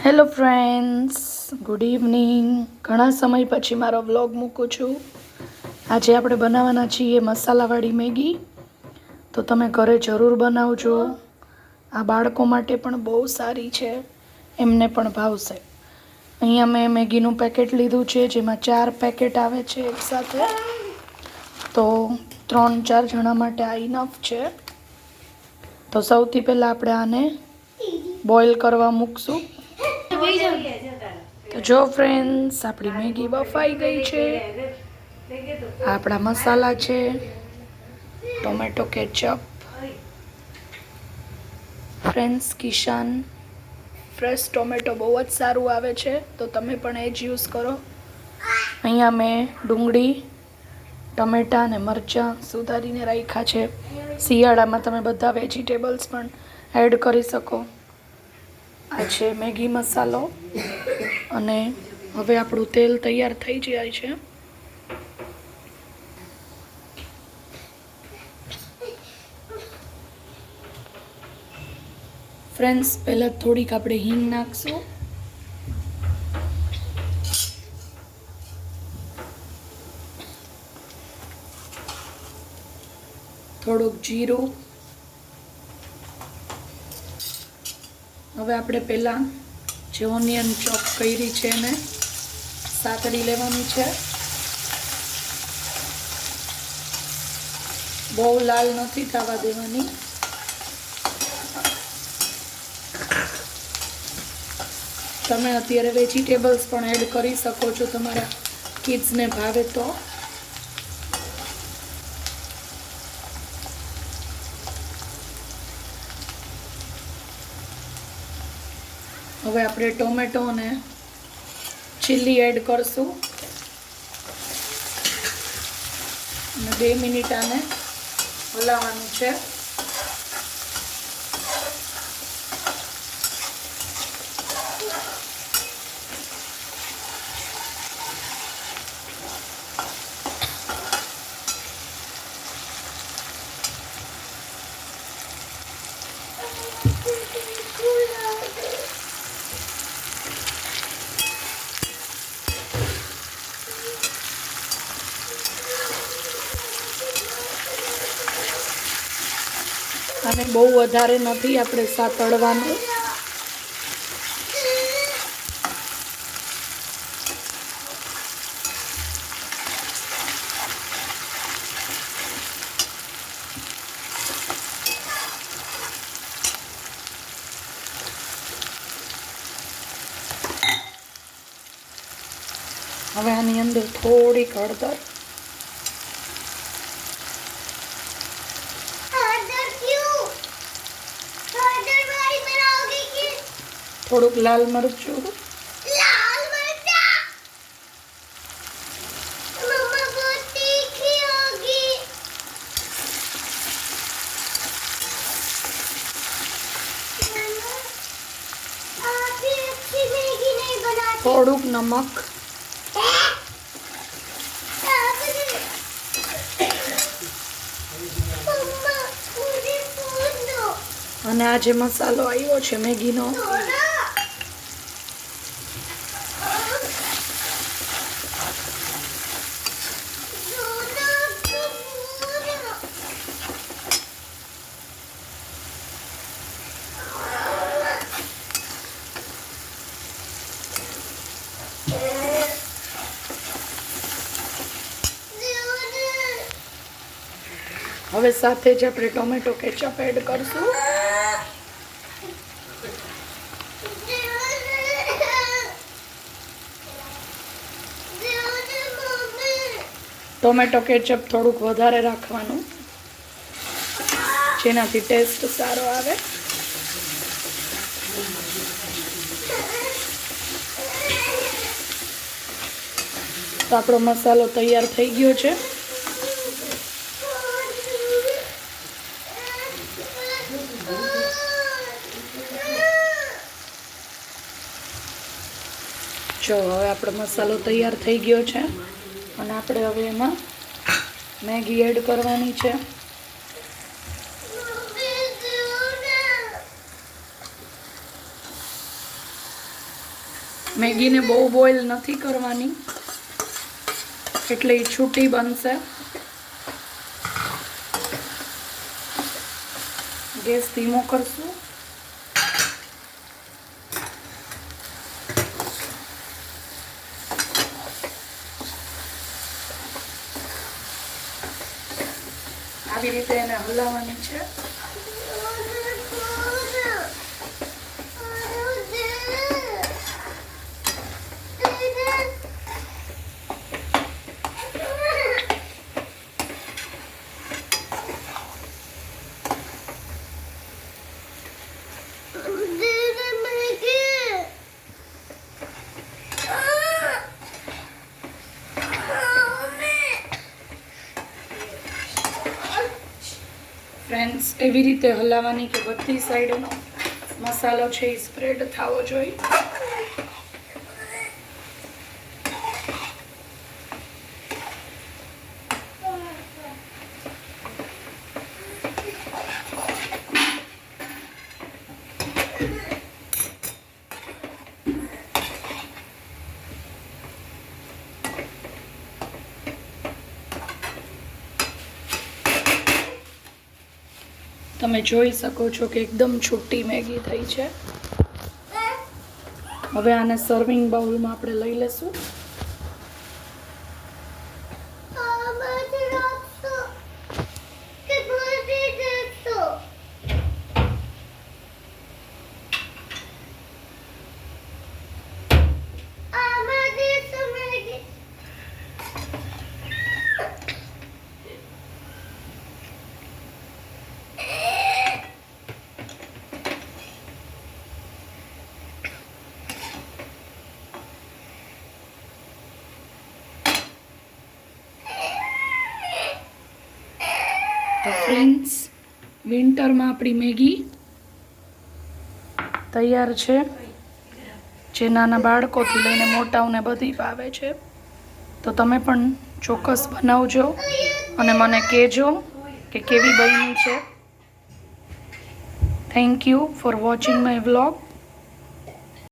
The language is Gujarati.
Hello friends, good evening. ઘણા સમય પછી મારો વ્લોગ મૂકું છું. આજે આપણે બનાવવાના છીએ મસાલાવાળી મેગી. તો તમે ઘરે જરૂર બનાવજો. આ બાળકો માટે પણ બહુ સારી છે, એમને પણ ભાવશે. અહીંયા મેં મેગીનું પેકેટ લીધું છે, જેમાં 4 પેકેટ આવે છે એકસાથે. તો 3-4 જણા માટે આ ઇનફ છે. તો સૌથી પહેલાં આપણે આને બોઇલ કરવા મૂકશું. તો જો ફ્રેન્ડ્સ, આપણી મેગી બફાઈ ગઈ છે. આપણા મસાલા છે, ટોમેટો કેચઅપ, ફ્રેન્ડ્સ કિશાન ફ્રેશ ટોમેટો બહુ જ સારું આવે છે, તો તમે પણ એ જ યુઝ કરો. અહીંયા મેં ડુંગળી, ટમેટાં અને મરચાં સુધારીને રાખ્યા છે. શિયાળામાં તમે બધા વેજીટેબલ્સ પણ એડ કરી શકો. આ છે મેગી મસાલો. અને હવે આપણું તેલ તૈયાર થઈ જાય છે. ફ્રેન્ડ્સ, પહેલાં થોડીક આપણે હિંગ નાખશું. થોડુંક જીરું. હવે આપણે પહેલાં જે ઓનિયન ચોપ કરી છે એને સાતળી લેવાની છે. બહુ લાલ નથી થવા દેવાની. તમે અત્યારે વેજીટેબલ્સ પણ એડ કરી શકો છો, તમારા કિડ્સને ભાવે તો. હવે આપણે ટોમેટો અને ચીલી એડ કરશું અને 2 મિનિટ આને હલાવવાનું છે. અને બહુ વધારે નથી આપણે સાતળવાનું. હવે આની અંદર થોડીક હળદર, થોડુંક લાલ મરચું, થોડુંક નમક, અને આ જે મસાલો આવ્યો છે મેગીનો, હવે સાથે જ આપણે ટોમેટો કેચઅપ એડ કરશું. ટોમેટો કેચઅપ થોડુંક વધારે રાખવાનું, જેનાથી ટેસ્ટ સારો આવે. તો આપણો મસાલો તૈયાર થઈ ગયો છે. જો હવે આપણો મસાલો તૈયાર થઈ ગયો છે અને આપણે હવે એમાં મેગી એડ કરવાની છે. મેગીને બહુ બોઇલ નથી કરવાની, એટલે એ છૂટી બનશે. ગેસ ધીમો કરશું. આવી રીતે એને હલાવવાની છે. ફ્રેન્ડ્સ, એવી રીતે હલાવવાની કે બધી સાઈડનો મસાલો છે એ સ્પ્રેડ થવો જોઈએ. તમે જોઈ શકો છો કે એકદમ છૂટી મેગી થઈ છે. હવે આને સર્વિંગ બાઉલમાં આપણે લઈ લેશું. તો ફ્રેન્ડ્સ, વિન્ટરમાં આપણી મેગી તૈયાર છે, જે નાના બાળકોથી લઈને મોટાઓને બધી ભાવે છે. તો તમે પણ ચોક્કસ બનાવજો અને મને કહેજો કે કેવી બની છે. Thank you for watching my vlog.